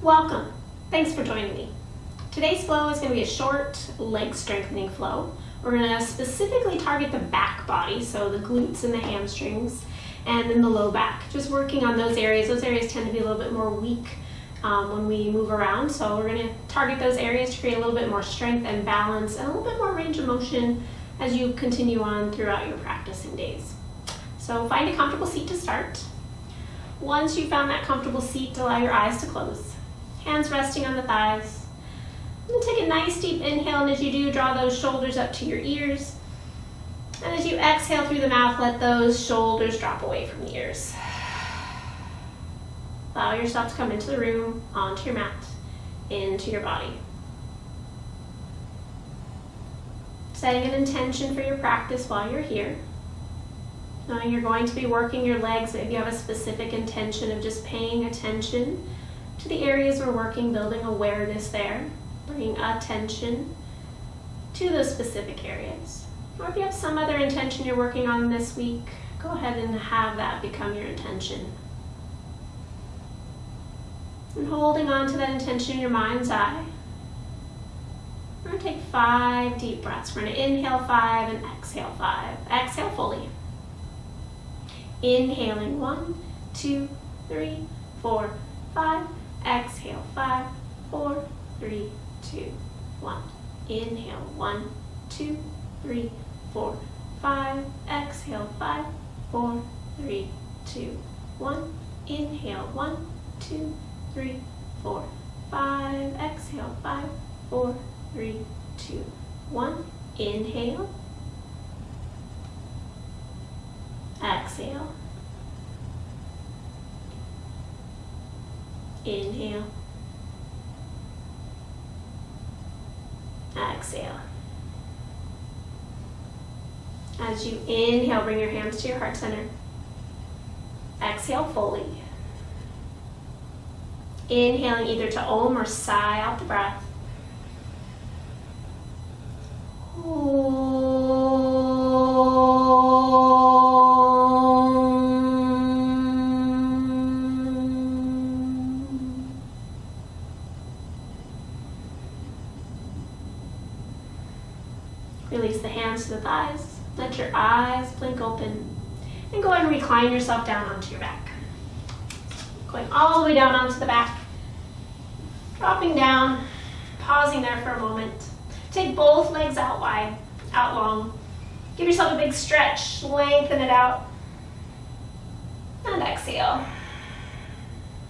Welcome. Thanks for joining me. Today's flow is going to be a short leg strengthening flow. We're going to specifically target the back body, so the glutes and the hamstrings, and then the low back. Just working on those areas. Those areas tend to be a little bit more weak when we move around, so we're going to target those areas to create a little bit more strength and balance and a little bit more range of motion as you continue on throughout your practicing days. So find a comfortable seat to start. Once you've found that comfortable seat, allow your eyes to close. Hands resting on the thighs. And then take a nice deep inhale, and as you do, draw those shoulders up to your ears. And as you exhale through the mouth, let those shoulders drop away from the ears. Allow yourself to come into the room, onto your mat, into your body. Setting an intention for your practice while you're here. Knowing you're going to be working your legs, if you have a specific intention of just paying attention to the areas we're working, building awareness there, bringing attention to those specific areas. Or if you have some other intention you're working on this week, go ahead and have that become your intention. And holding on to that intention in your mind's eye, we're going to take 5 deep breaths. We're going to inhale 5 and exhale 5. Exhale fully. Inhaling 1, 2, 3, 4, 5. Exhale 5, 4, 3, 2, 1. Inhale 1, 2, 3, 4, 5. Exhale 5, 4, 3, 2, 1. Inhale 1, 2, 3, 4, 5. Exhale 5, 4, 3, 2, 1. Inhale. Exhale. Inhale. Exhale. As you inhale, bring your hands to your heart center. Exhale fully. Inhaling either to Om or sigh out the breath. Release the hands to the thighs. Let your eyes blink open. And go ahead and recline yourself down onto your back. Going all the way down onto the back. Dropping down. Pausing there for a moment. Take both legs out wide, out long. Give yourself a big stretch. Lengthen it out. And exhale.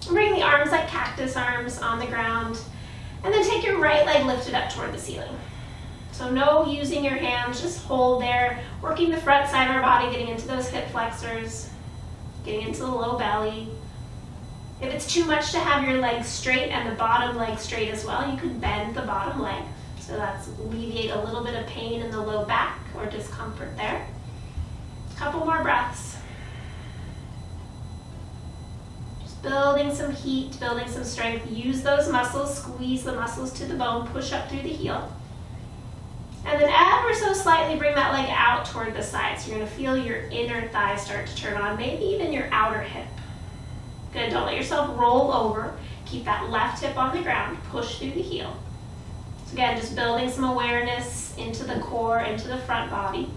Bring the arms like cactus arms on the ground. And then take your right leg lifted up toward the ceiling. So no using your hands, just hold there, working the front side of our body, getting into those hip flexors, getting into the low belly. If it's too much to have your legs straight and the bottom leg straight as well, you could bend the bottom leg. So that's alleviate a little bit of pain in the low back or discomfort there. A couple more breaths. Just building some heat, building some strength. Use those muscles, squeeze the muscles to the bone, push up through the heel. And then ever so slightly bring that leg out toward the side. So you're going to feel your inner thigh start to turn on, maybe even your outer hip. Good, don't let yourself roll over. Keep that left hip on the ground, push through the heel. So again, just building some awareness into the core, into the front body.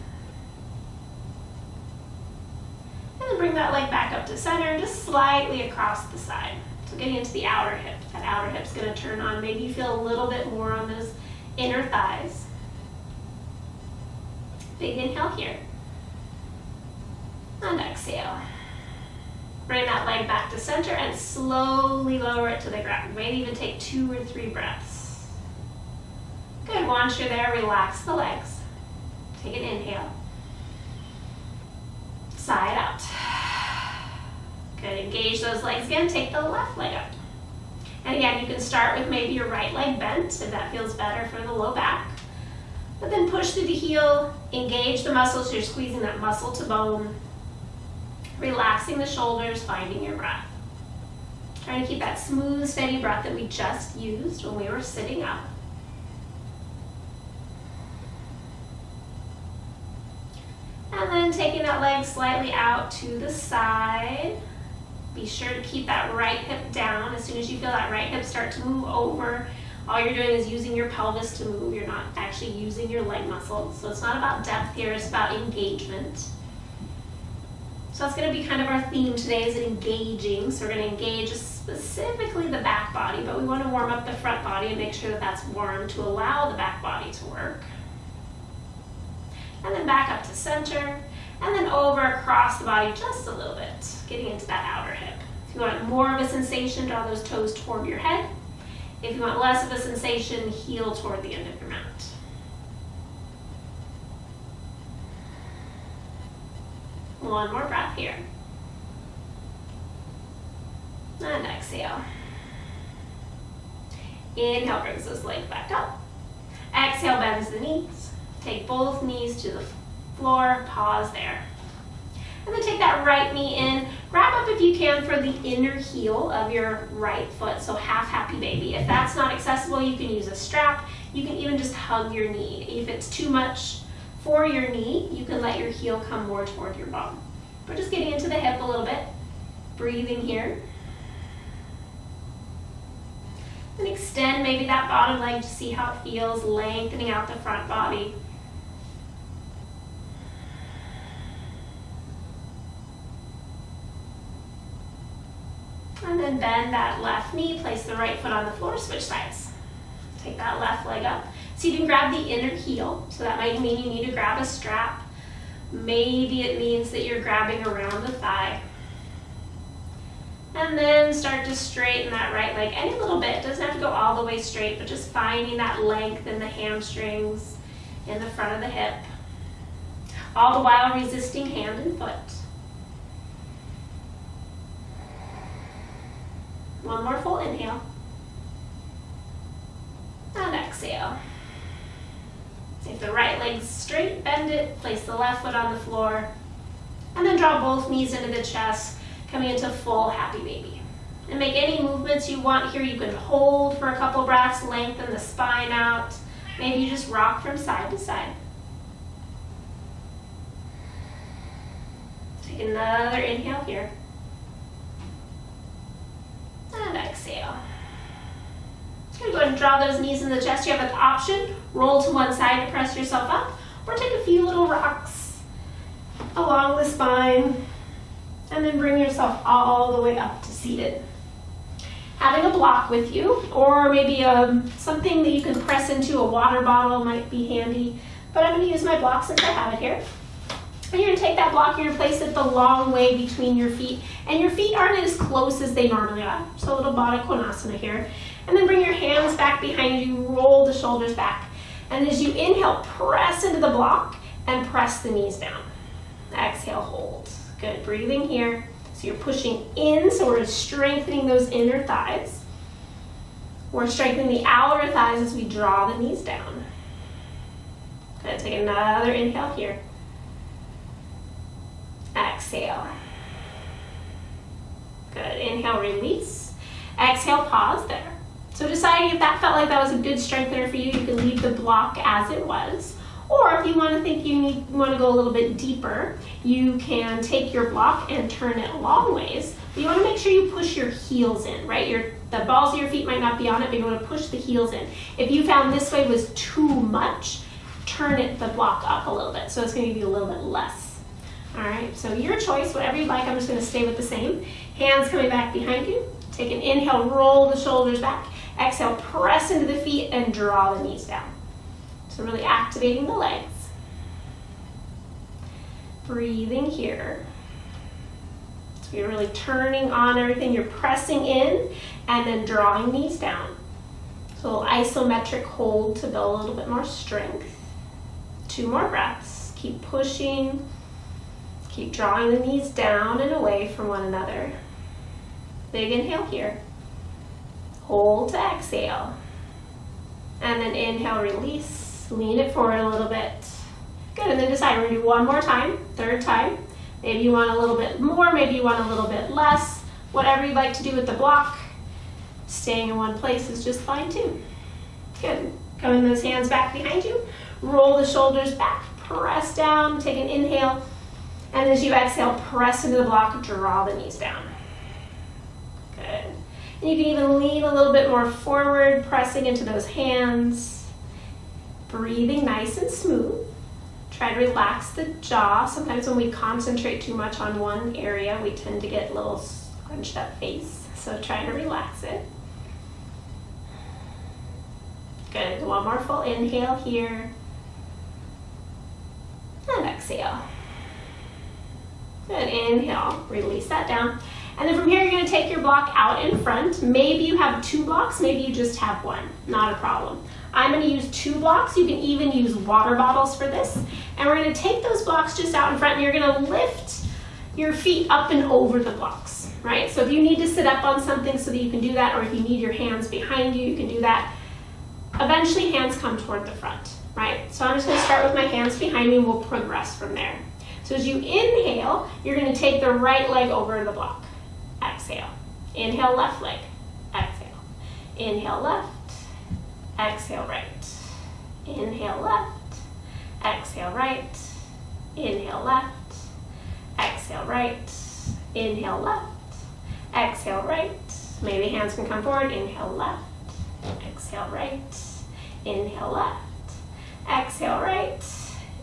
And then bring that leg back up to center, just slightly across the side. So getting into the outer hip. That outer hip's going to turn on. Maybe you feel a little bit more on those inner thighs. Big inhale here. And exhale. Bring that leg back to center and slowly lower it to the ground. Maybe even take 2 or 3 breaths. Good, once you're there, relax the legs. Take an inhale. Sigh it out. Good, engage those legs again. Take the left leg up. And again, you can start with maybe your right leg bent if that feels better for the low back. But then push through the heel, engage the muscles, so you're squeezing that muscle to bone, relaxing the shoulders, finding your breath. Trying to keep that smooth, steady breath that we just used when we were sitting up. And then taking that leg slightly out to the side, be Be sure to keep that right hip down. As soon as you feel that right hip start to move over, all you're doing is using your pelvis to move. You're not actually using your leg muscles. So it's not about depth here, it's about engagement. So that's going to be kind of our theme today, is engaging. So we're going to engage specifically the back body, but we want to warm up the front body and make sure that that's warm to allow the back body to work. And then back up to center, and then over across the body just a little bit, getting into that outer hip. If you want more of a sensation, draw those toes toward your head. If you want less of a sensation, heel toward the end of your mat. One more breath here. And exhale. Inhale, brings those legs back up. Exhale, bends the knees. Take both knees to the floor, pause there. And then take that right knee in. Grab up if you can for the inner heel of your right foot, so half happy baby. If that's not accessible, you can use a strap. You can even just hug your knee. If it's too much for your knee, you can let your heel come more toward your bum. We're just getting into the hip a little bit. Breathing here. And extend maybe that bottom leg to see how it feels, lengthening out the front body. And then bend that left knee, place the right foot on the floor, switch sides. Take that left leg up. So you can grab the inner heel, so that might mean you need to grab a strap. Maybe it means that you're grabbing around the thigh. And then start to straighten that right leg any little bit. It doesn't have to go all the way straight, but just finding that length in the hamstrings, in the front of the hip. All the while resisting hand and foot. One more full inhale. And exhale. If the right leg's straight, bend it, place the left foot on the floor, and then draw both knees into the chest, coming into full happy baby. And make any movements you want here. You can hold for a couple breaths, lengthen the spine out. Maybe you just rock from side to side. Take another inhale here. And exhale. Go ahead and draw those knees in the chest. You have an option. Roll to one side to press yourself up, or take a few little rocks along the spine, and then bring yourself all the way up to seated. Having a block with you, or maybe something that you can press into, a water bottle might be handy, but I'm going to use my block since I have it here. And you're going to take that block, you're going to place it the long way between your feet, and your feet aren't as close as they normally are. So a little Baddha Konasana here. And then bring your hands back behind you, roll the shoulders back. And as you inhale, press into the block and press the knees down. Exhale, hold. Good, breathing here. So you're pushing in, so we're strengthening those inner thighs. We're strengthening the outer thighs as we draw the knees down. Good, take another inhale here. Exhale. Good, inhale, release. Exhale, pause there. So deciding if that felt like that was a good strengthener for you, you can leave the block as it was. Or if you want to think you want to go a little bit deeper, you can take your block and turn it long ways. But you want to make sure you push your heels in, right? The balls of your feet might not be on it, but you want to push the heels in. If you found this way was too much, turn the block up a little bit. So it's going to give you a little bit less. All right, so your choice, whatever you like. I'm just going to stay with the same. Hands coming back behind you. Take an inhale, roll the shoulders back. Exhale, press into the feet and draw the knees down. So really activating the legs. Breathing here. So you're really turning on everything. You're pressing in and then drawing knees down. So a little isometric hold to build a little bit more strength. 2 more breaths. Keep pushing. Keep drawing the knees down and away from one another. Big inhale here. Hold to exhale. And then inhale, release. Lean it forward a little bit. Good, and then decide we're going to do one more time, 3rd time. Maybe you want a little bit more, maybe you want a little bit less. Whatever you'd like to do with the block. Staying in one place is just fine too. Good. Coming those hands back behind you. Roll the shoulders back. Press down. Take an inhale. And as you exhale, press into the block. Draw the knees down. And you can even lean a little bit more forward, pressing into those hands. Breathing nice and smooth. Try to relax the jaw. Sometimes when we concentrate too much on one area, we tend to get a little scrunched up face. So try to relax it. Good. One more full inhale here. And exhale. Good. Inhale. Release that down. And then from here, you're going to take your block out in front. Maybe you have 2 blocks. Maybe you just have 1. Not a problem. I'm going to use 2 blocks. You can even use water bottles for this. And we're going to take those blocks just out in front, and you're going to lift your feet up and over the blocks, right? So if you need to sit up on something so that you can do that, or if you need your hands behind you, you can do that. Eventually, hands come toward the front, right? So I'm just going to start with my hands behind me, and we'll progress from there. So as you inhale, you're going to take the right leg over the block. Exhale. Inhale, left leg. Exhale. Inhale, left. Exhale, right. Inhale, left. Exhale, right. Inhale, left. Exhale, right. Inhale, left. Exhale, right. Maybe hands can come forward. Inhale, left. Exhale, right. Inhale, left. Exhale, right.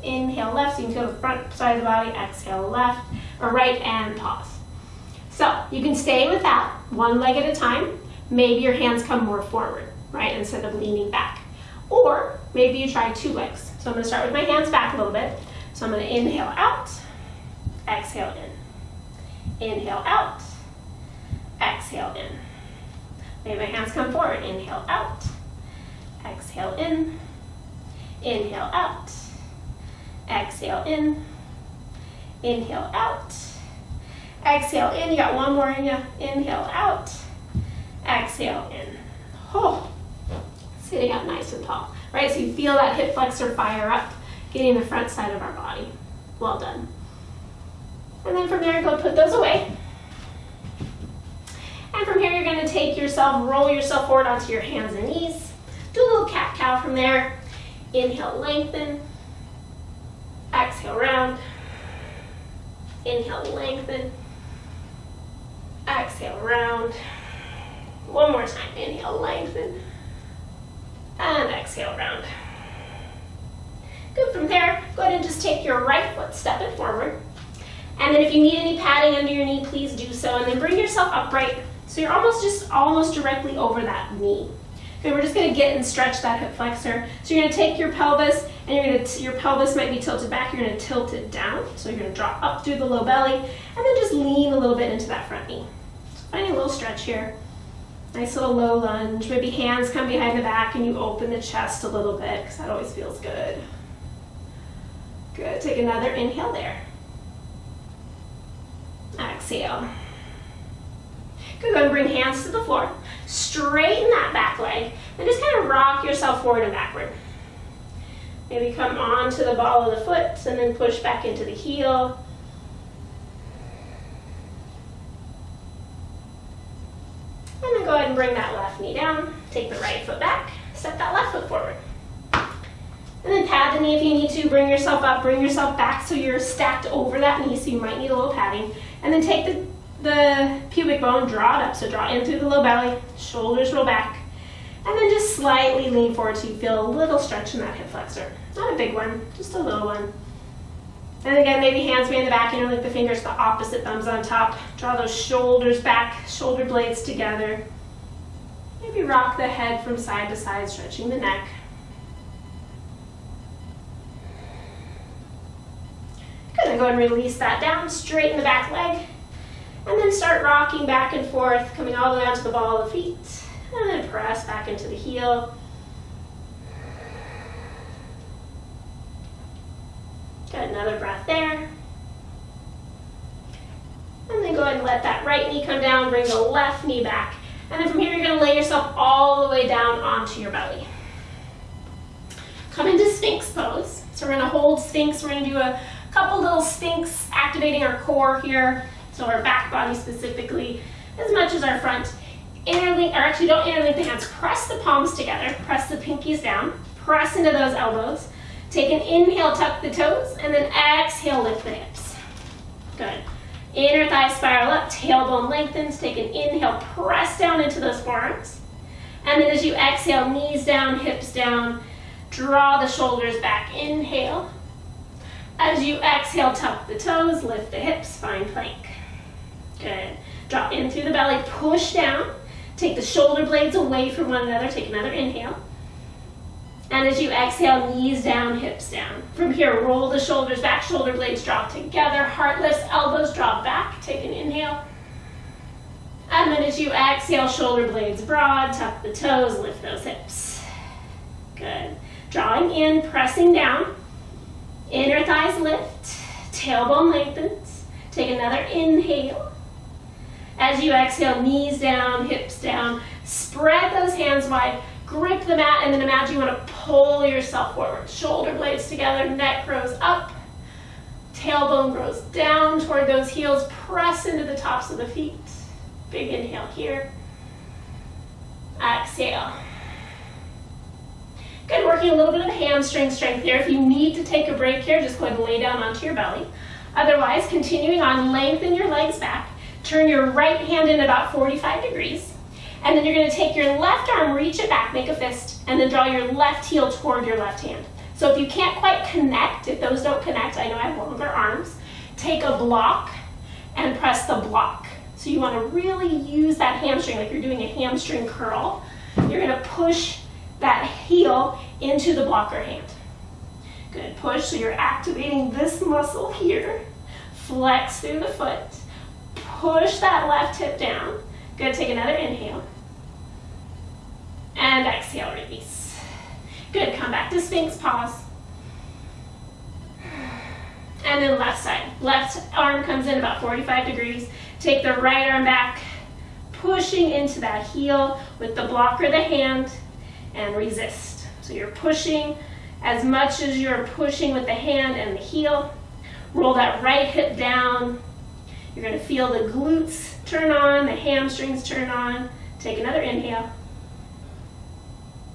Inhale, left. So you can feel the front side of the body. Exhale, left or right, and pause. So you can stay with that, one leg at a time. Maybe your hands come more forward, right, instead of leaning back. Or maybe you try 2 legs. So I'm going to start with my hands back a little bit. So I'm going to inhale out, exhale in. Inhale out, exhale in. Maybe my hands come forward. Inhale out, exhale in. Inhale out, exhale in. Inhale out, exhale in. You got one more in you. Inhale out, exhale in. Oh, sitting up nice and tall, right? So you feel that hip flexor fire up, getting the front side of our body. Well done. And then from there, go put those away. And from here, you're going to take yourself, roll yourself forward onto your hands and knees. Do a little cat-cow from there. Inhale, lengthen. Exhale, round. Inhale, lengthen. Exhale, round. One more time. Inhale, lengthen. And exhale, round. Good. From there, go ahead and just take your right foot, step it forward. And then if you need any padding under your knee, please do so. And then bring yourself upright so you're almost directly over that knee. Okay, we're just going to get and stretch that hip flexor. So you're going to take your pelvis, and your pelvis might be tilted back. You're going to tilt it down. So you're going to drop up through the low belly, and then just lean a little bit into that front knee. So finding a little stretch here. Nice little low lunge. Maybe hands come behind the back, and you open the chest a little bit, because that always feels good. Good. Take another inhale there. Exhale. Good. Go ahead and bring hands to the floor. Straighten that back leg, and just kind of rock yourself forward and backward. Maybe come onto the ball of the foot, and then push back into the heel. And then go ahead and bring that left knee down. Take the right foot back. Step that left foot forward. And then pad the knee if you need to. Bring yourself up, bring yourself back so you're stacked over that knee, so you might need a little padding. And then take the pubic bone, draw it up. So draw in through the low belly, shoulders roll back. And then just slightly lean forward so you feel a little stretch in that hip flexor. Not a big one, just a little one. And again, maybe hands behind the back, interlink the fingers, the opposite thumbs on top. Draw those shoulders back, shoulder blades together. Maybe rock the head from side to side, stretching the neck. Good, then go ahead and release that down, straighten the back leg, and then start rocking back and forth, coming all the way onto the ball of the feet, and then press back into the heel. Got another breath there. And then go ahead and let that right knee come down, bring the left knee back. And then from here, you're going to lay yourself all the way down onto your belly. Come into Sphinx pose. So we're going to hold Sphinx. We're going to do a couple little Sphinx, activating our core here. So our back body specifically, as much as our front. Interlink, or actually don't interlink the hands. Press the palms together. Press the pinkies down. Press into those elbows. Take an inhale, tuck the toes, and then exhale, lift the hips. Good. Inner thigh spiral up, tailbone lengthens. Take an inhale, press down into those forearms. And then as you exhale, knees down, hips down, draw the shoulders back. Inhale. As you exhale, tuck the toes, lift the hips, find plank. Good. Drop in through the belly, push down. Take the shoulder blades away from one another. Take another inhale. And as you exhale, knees down, hips down. From here, roll the shoulders back, shoulder blades drop together, heart lifts, elbows drop back. Take an inhale. And then as you exhale, shoulder blades broad, tuck the toes, lift those hips. Good. Drawing in, pressing down. Inner thighs lift, tailbone lengthens. Take another inhale. As you exhale, knees down, hips down. Spread those hands wide. Grip the mat, and then imagine you want to pull yourself forward. Shoulder blades together, neck grows up. Tailbone grows down toward those heels. Press into the tops of the feet. Big inhale here. Exhale. Good, working a little bit of hamstring strength here. If you need to take a break here, just go ahead and lay down onto your belly. Otherwise, continuing on, lengthen your legs back. Turn your right hand in about 45 degrees. And then you're going to take your left arm, reach it back, make a fist, and then draw your left heel toward your left hand. So if you can't quite connect, if those don't connect, I know I have longer arms, take a block and press the block. So you want to really use that hamstring like you're doing a hamstring curl. You're going to push that heel into the blocker hand. Good, push, so you're activating this muscle here. Flex through the foot. Push that left hip down. Good, take another inhale. And exhale, release. Good, come back to Sphinx, pause. And then left side. Left arm comes in about 45 degrees. Take the right arm back, pushing into that heel with the block or the hand, and resist. So you're pushing as much as you're pushing with the hand and the heel. Roll that right hip down. You're going to feel the glutes turn on, the hamstrings turn on. Take another inhale.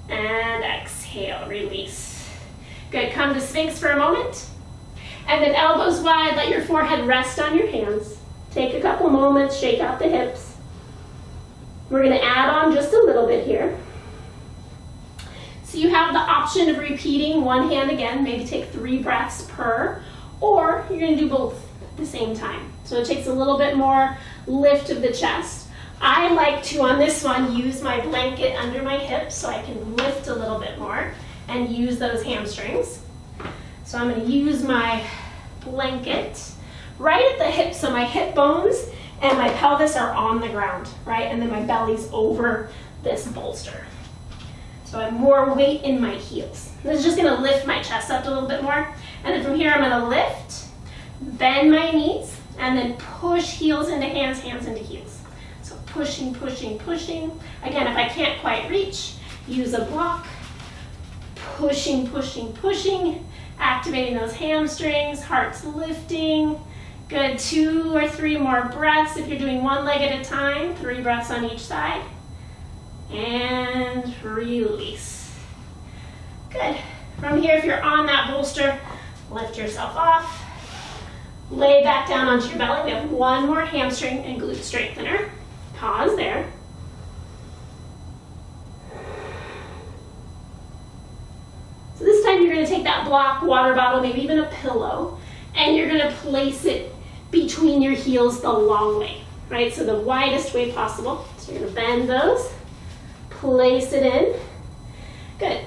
And exhale, release. Good, come to Sphinx for a moment. And then elbows wide, let your forehead rest on your hands. Take a couple moments, shake out the hips. We're going to add on just a little bit here. So you have the option of repeating one hand again, maybe take 3 breaths per, or you're going to do both at the same time. So it takes a little bit more lift of the chest. I like to, on this one, use my blanket under my hips so I can lift a little bit more and use those hamstrings. So I'm going to use my blanket right at the hip, so my hip bones and my pelvis are on the ground, right? And then my belly's over this bolster. So I have more weight in my heels. This is just going to lift my chest up a little bit more. And then from here I'm going to lift, bend my knees, and then push heels into hands, hands into heels. So pushing, pushing, pushing. Again, if I can't quite reach, use a block. Pushing, pushing, pushing. Activating those hamstrings, heart's lifting. Good, 2 or 3 more breaths. If you're doing one leg at a time, 3 breaths on each side. And release. Good. From here, if you're on that bolster, lift yourself off. Lay back down onto your belly. We have one more hamstring and glute strengthener. Pause there. So this time you're going to take that block, water bottle, maybe even a pillow, and you're going to place it between your heels the long way, right? So the widest way possible. So you're going to bend those, place it in. Good.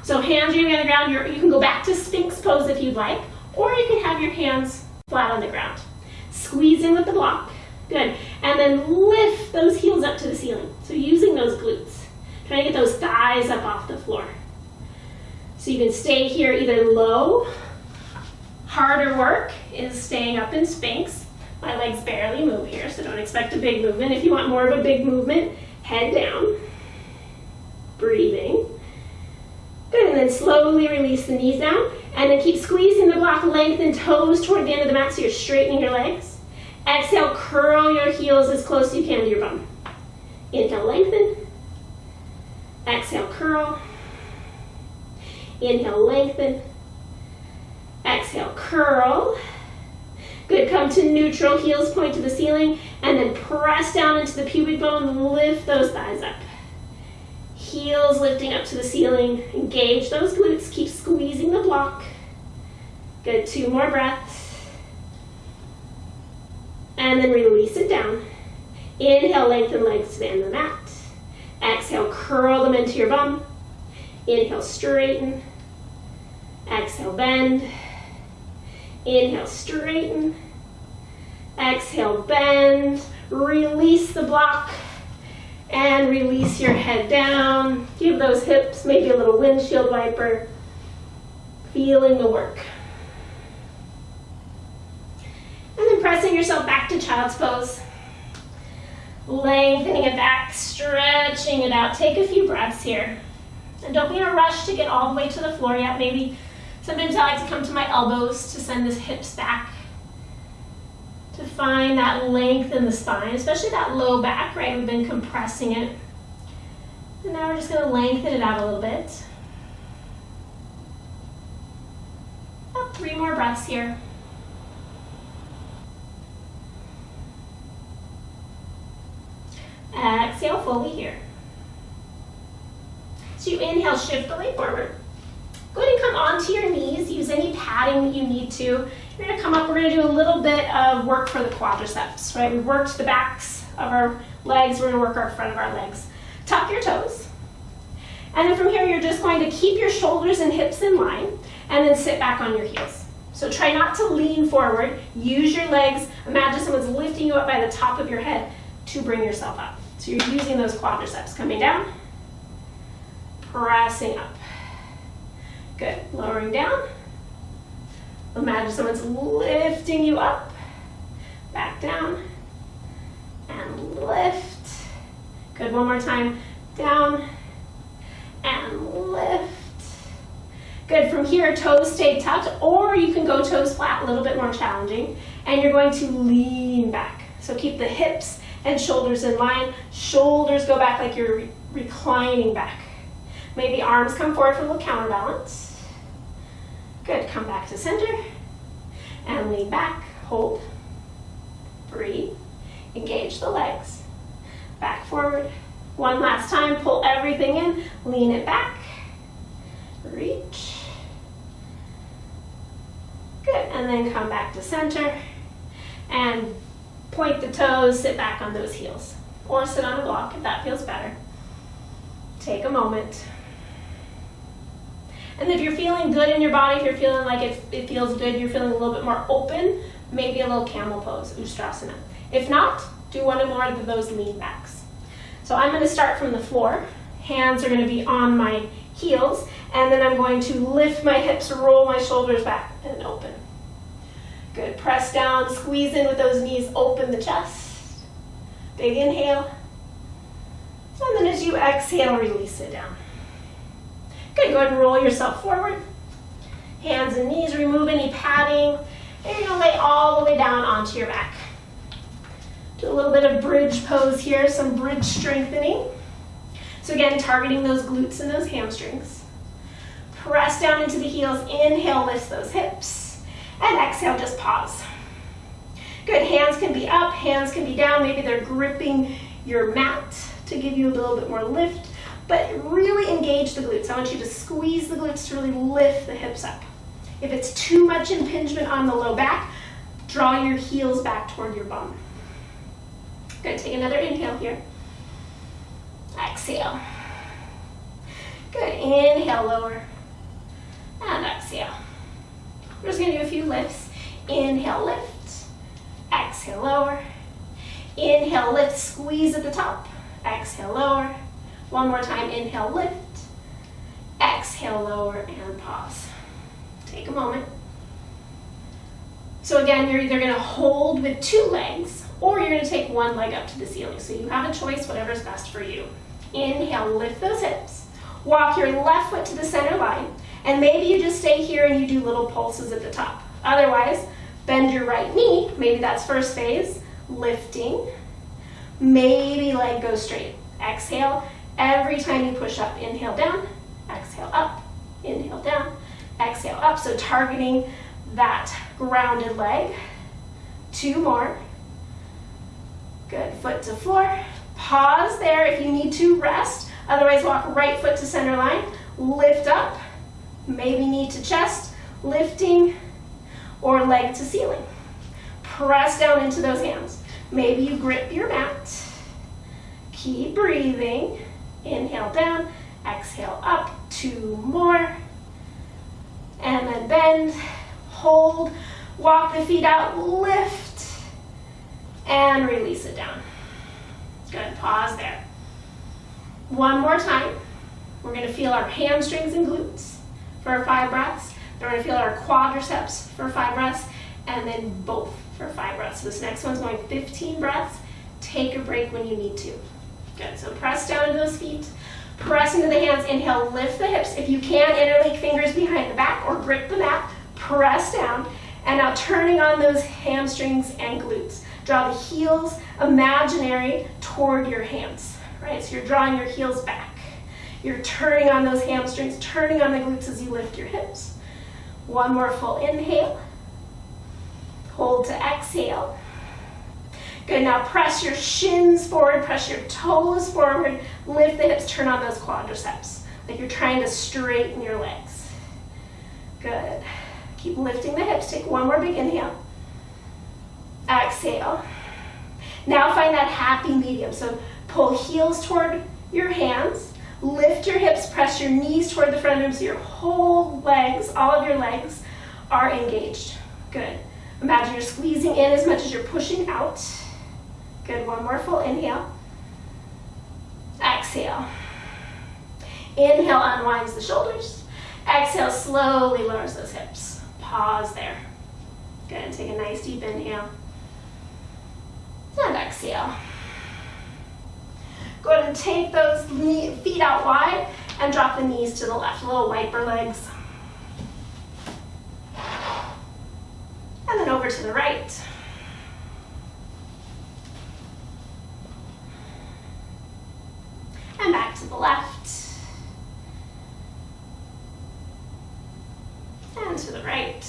So hands are on the ground. You can go back to Sphinx pose if you'd like, or you can have your hands flat on the ground. Squeeze in with the block. Good. And then lift those heels up to the ceiling. So using those glutes. Trying to get those thighs up off the floor. So you can stay here either low. Harder work is staying up in Sphinx. My legs barely move here, so don't expect a big movement. If you want more of a big movement, head down. Breathing. Good, and then slowly release the knees down. And then keep squeezing the block, lengthen toes toward the end of the mat so you're straightening your legs. Exhale, curl your heels as close as you can to your bum. Inhale, lengthen. Exhale, curl. Inhale, lengthen. Exhale, curl. Good, come to neutral, heels point to the ceiling, and then press down into the pubic bone, lift those thighs up. Heels lifting up to the ceiling, engage those glutes, keep squeezing the block. Good, 2 more breaths. And then release it down. Inhale, lengthen legs to the end of the mat. Exhale, curl them into your bum. Inhale, straighten. Exhale, bend. Inhale, straighten. Exhale, bend. Release the block. And release your head down. Give those hips maybe a little windshield wiper. Feeling the work. And then pressing yourself back to child's pose. Lengthening it back, stretching it out. Take a few breaths here. And don't be in a rush to get all the way to the floor yet. Maybe sometimes I like to come to my elbows to send the hips back. To find that length in the spine, especially that low back, right? We've been compressing it. And now we're just going to lengthen it out a little bit. About 3 more breaths here. Exhale fully here. So you inhale, shift the leg forward. Go ahead and come onto your knees. Use any padding that you need to. You're going to come up. We're going to do a little bit of work for the quadriceps, right? We've worked the backs of our legs. We're going to work our front of our legs. Tuck your toes. And then from here, you're just going to keep your shoulders and hips in line and then sit back on your heels. So try not to lean forward. Use your legs. Imagine someone's lifting you up by the top of your head to bring yourself up. So you're using those quadriceps. Coming down, pressing up. Good. Lowering down. Imagine someone's lifting you up. Back down. And lift. Good. One more time. Down. And lift. Good. From here, toes stay tucked, or you can go toes flat, a little bit more challenging. And you're going to lean back. So keep the hips and shoulders in line. Shoulders go back like you're reclining back. Maybe arms come forward for a little counterbalance. Good, come back to center. And lean back, hold. Breathe. Engage the legs. Back forward. One last time, pull everything in. Lean it back. Reach. Good, and then come back to center. And point the toes, sit back on those heels. Or sit on a block if that feels better. Take a moment. And if you're feeling good in your body, if you're feeling like it feels good, you're feeling a little bit more open, maybe a little camel pose, Ustrasana. If not, do one or more of those lean backs. So I'm going to start from the floor. Hands are going to be on my heels, and then I'm going to lift my hips, roll my shoulders back, and open. Good. Press down, squeeze in with those knees, open the chest. Big inhale. And then as you exhale, release it down. Good. Go ahead and roll yourself forward. Hands and knees, remove any padding. And you're going to lay all the way down onto your back. Do a little bit of bridge pose here, some bridge strengthening. So again, targeting those glutes and those hamstrings. Press down into the heels. Inhale, lift those hips. And exhale, just pause. Good. Hands can be up, hands can be down. Maybe they're gripping your mat to give you a little bit more lift. But really engage the glutes. I want you to squeeze the glutes to really lift the hips up. If it's too much impingement on the low back, draw your heels back toward your bum. Good. Take another inhale here. Exhale. Good. Inhale, lower. And exhale. We're just going to do a few lifts. Inhale, lift. Exhale, lower. Inhale, lift, squeeze at the top. Exhale, lower. One more time. Inhale, lift. Exhale, lower, and pause. Take a moment. So again, you're either going to hold with 2 legs, or you're going to take one leg up to the ceiling. So you have a choice, whatever's best for you. Inhale, lift those hips. Walk your left foot to the center line. And maybe you just stay here and you do little pulses at the top. Otherwise, bend your right knee. Maybe that's first phase. Lifting. Maybe leg goes straight. Exhale. Every time you push up, inhale down, exhale up, inhale down, exhale up. So targeting that grounded leg. 2 more. Good, foot to floor. Pause there if you need to, rest. Otherwise, walk right foot to center line. Lift up, maybe knee to chest, lifting, or leg to ceiling. Press down into those hands. Maybe you grip your mat. Keep breathing. Inhale down, exhale up, 2 more. And then bend, hold, walk the feet out, lift, and release it down. Good, pause there. One more time. We're gonna feel our hamstrings and glutes for 5 breaths. Then we're gonna feel our quadriceps for 5 breaths, and then both for 5 breaths. So this next one's going 15 breaths. Take a break when you need to. Good, so press down into those feet. Press into the hands, inhale, lift the hips. If you can, interlake fingers behind the back or grip the mat, press down. And now turning on those hamstrings and glutes. Draw the heels imaginary toward your hands, right? So you're drawing your heels back. You're turning on those hamstrings, turning on the glutes as you lift your hips. One more full inhale. Hold to exhale. Good, now press your shins forward, press your toes forward, lift the hips, turn on those quadriceps, like you're trying to straighten your legs. Good. Keep lifting the hips, take one more big inhale. Exhale. Now find that happy medium, so pull heels toward your hands, lift your hips, press your knees toward the front of them so your whole legs, all of your legs are engaged. Good. Imagine you're squeezing in as much as you're pushing out. Good, one more full inhale. Exhale. Inhale, unwinds the shoulders. Exhale, slowly lowers those hips. Pause there. Good, take a nice deep inhale. And exhale. Go ahead and take those feet out wide and drop the knees to the left, little wiper legs. And then over to the right. And back to the left. And to the right.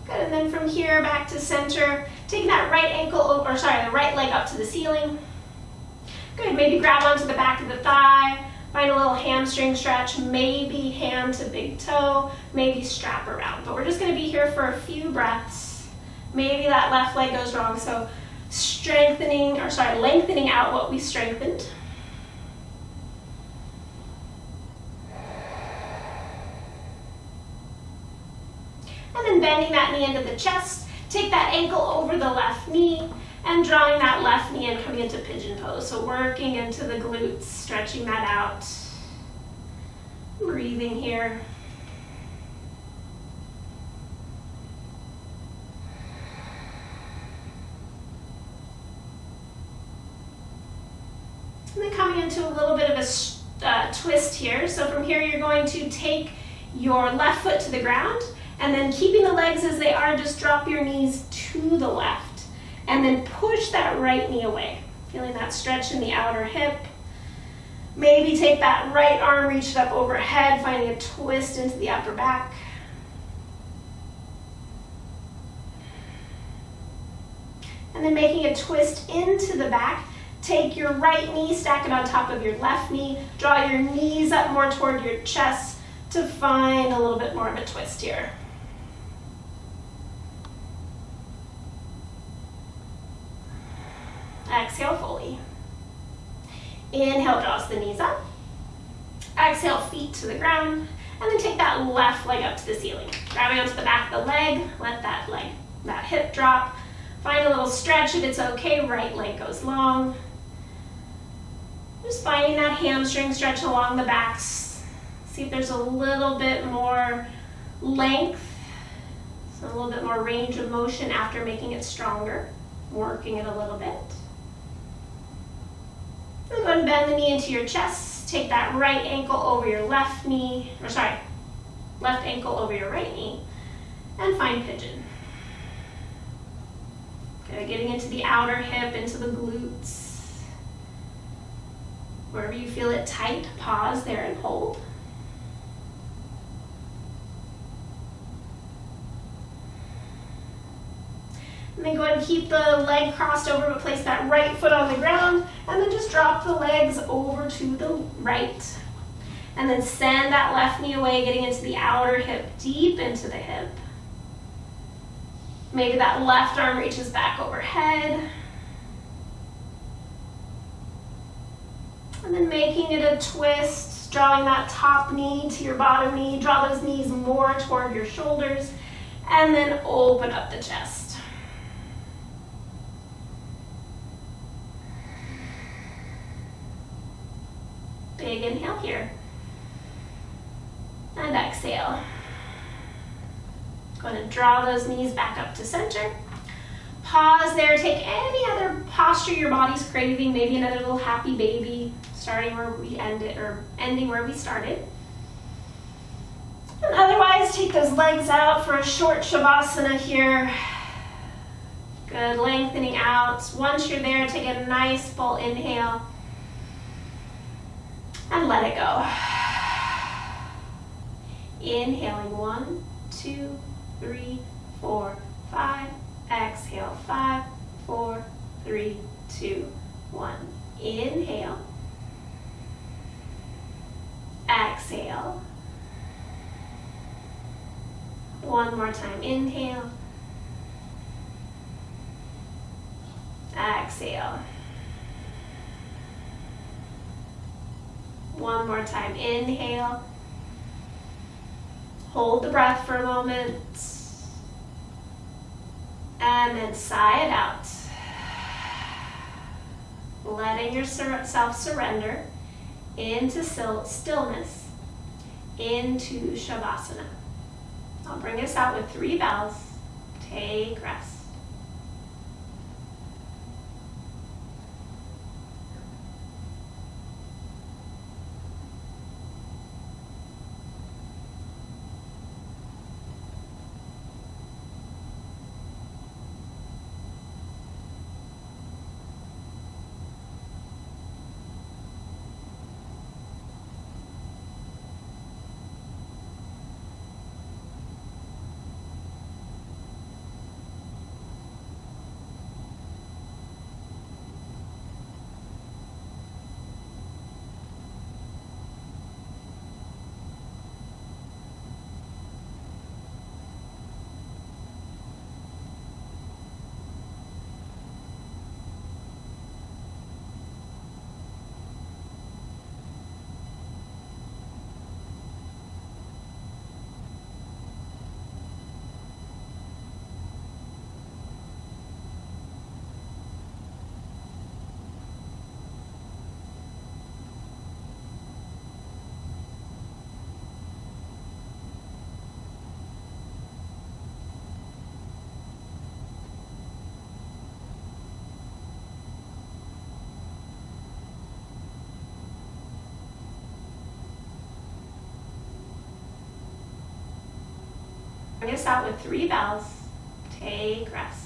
Good, and then from here back to center, taking that right ankle over, or sorry, the right leg up to the ceiling. Good, maybe grab onto the back of the thigh, find a little hamstring stretch, maybe hand to big toe, maybe strap around. But we're just gonna be here for a few breaths. Maybe that left leg goes wrong, so lengthening out what we strengthened. And then bending that knee into the chest, take that ankle over the left knee and drawing that left knee in, coming into pigeon pose. So working into the glutes, stretching that out. Breathing here. And then coming into a little bit of a twist here. So from here, you're going to take your left foot to the ground, and then keeping the legs as they are, just drop your knees to the left. And then push that right knee away. Feeling that stretch in the outer hip. Maybe take that right arm, reach it up overhead, finding a twist into the upper back. And then making a twist into the back. Take your right knee, stack it on top of your left knee. Draw your knees up more toward your chest to find a little bit more of a twist here. Exhale fully. Inhale, draws the knees up. Exhale, feet to the ground. And then take that left leg up to the ceiling. Grabbing onto the back of the leg, let that hip drop. Find a little stretch if it's okay, right leg goes long. Just finding that hamstring stretch along the backs. See if there's a little bit more length, so a little bit more range of motion after making it stronger, working it a little bit. And go ahead and bend the knee into your chest. Take that right ankle over your left knee, left ankle over your right knee, and find pigeon. Okay, getting into the outer hip, into the glutes. Wherever you feel it tight, pause there and hold. And then go ahead and keep the leg crossed over, but place that right foot on the ground, and then just drop the legs over to the right. And then send that left knee away, getting into the outer hip, deep into the hip. Maybe that left arm reaches back overhead. And then making it a twist, drawing that top knee to your bottom knee. Draw those knees more toward your shoulders. And then open up the chest. Big inhale here. And exhale. Go ahead and draw those knees back up to center. Pause there. Take any other posture your body's craving. Maybe another little happy baby, starting where we ended or ending where we started. And otherwise, take those legs out for a short shavasana here. Good, lengthening out. Once you're there, take a nice full inhale. And let it go. Inhaling 1, 2, 3, 4, 5. Exhale 5, 4, 3, 2, 1. Inhale. Exhale. One more time. Inhale. Exhale. One more time. Inhale. Hold the breath for a moment. And then sigh it out. Letting yourself surrender into stillness, into Shavasana. I'll bring us out with 3 bows. Take rest. Bring us out with 3 bows. Take rest.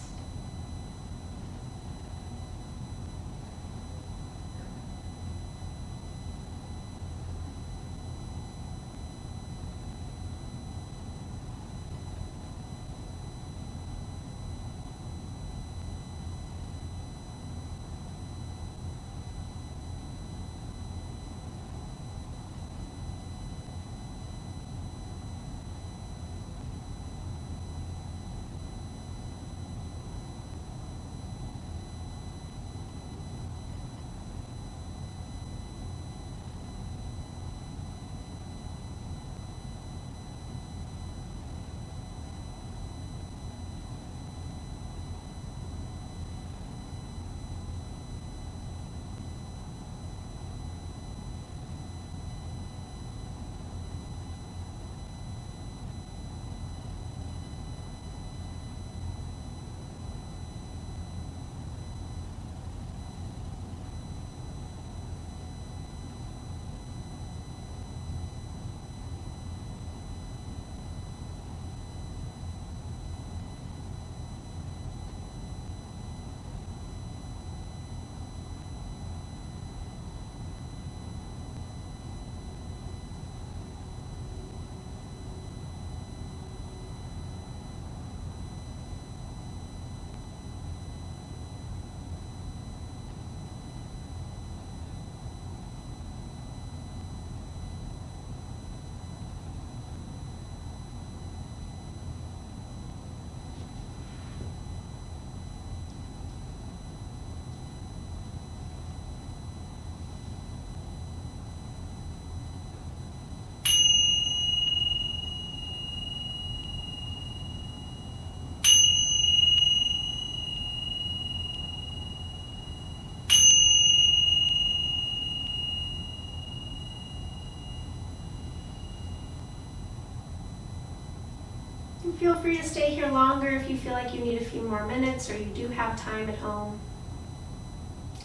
Feel free to stay here longer if you feel like you need a few more minutes or you do have time at home.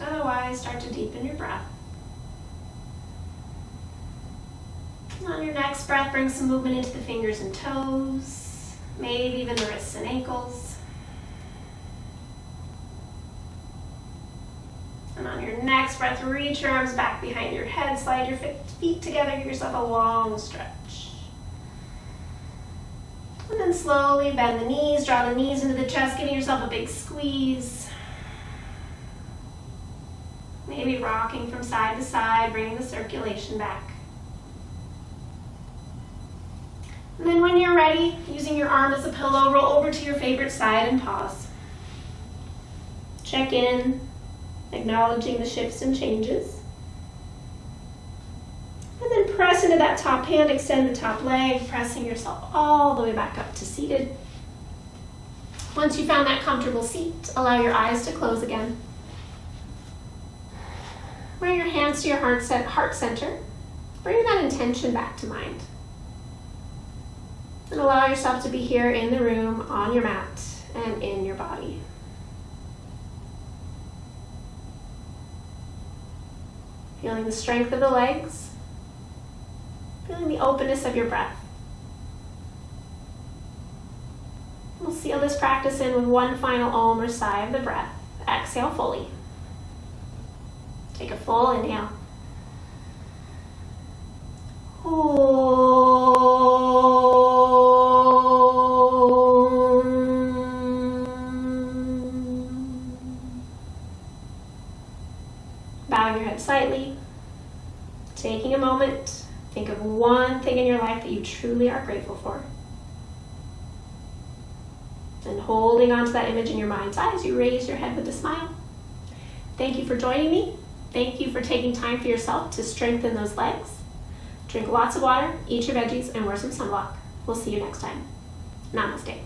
Otherwise, start to deepen your breath. On your next breath, bring some movement into the fingers and toes, maybe even the wrists and ankles. And on your next breath, reach your arms back behind your head, slide your feet together, give yourself a long stretch. And then slowly bend the knees, draw the knees into the chest, giving yourself a big squeeze. Maybe rocking from side to side, bringing the circulation back. And then when you're ready, using your arm as a pillow, roll over to your favorite side and pause. Check in, acknowledging the shifts and changes. And then press into that top hand, extend the top leg, pressing yourself all the way back up to seated. Once you found that comfortable seat, allow your eyes to close again. Bring your hands to your heart center. Bring that intention back to mind. And allow yourself to be here in the room, on your mat, and in your body. Feeling the strength of the legs. Feeling the openness of your breath. We'll seal this practice in with one final om or sigh of the breath. Exhale fully. Take a full inhale. Bowing your head slightly. Taking a moment. Think of one thing in your life that you truly are grateful for. And holding on to that image in your mind's eye as you raise your head with a smile. Thank you for joining me. Thank you for taking time for yourself to strengthen those legs. Drink lots of water, eat your veggies, and wear some sunblock. We'll see you next time. Namaste.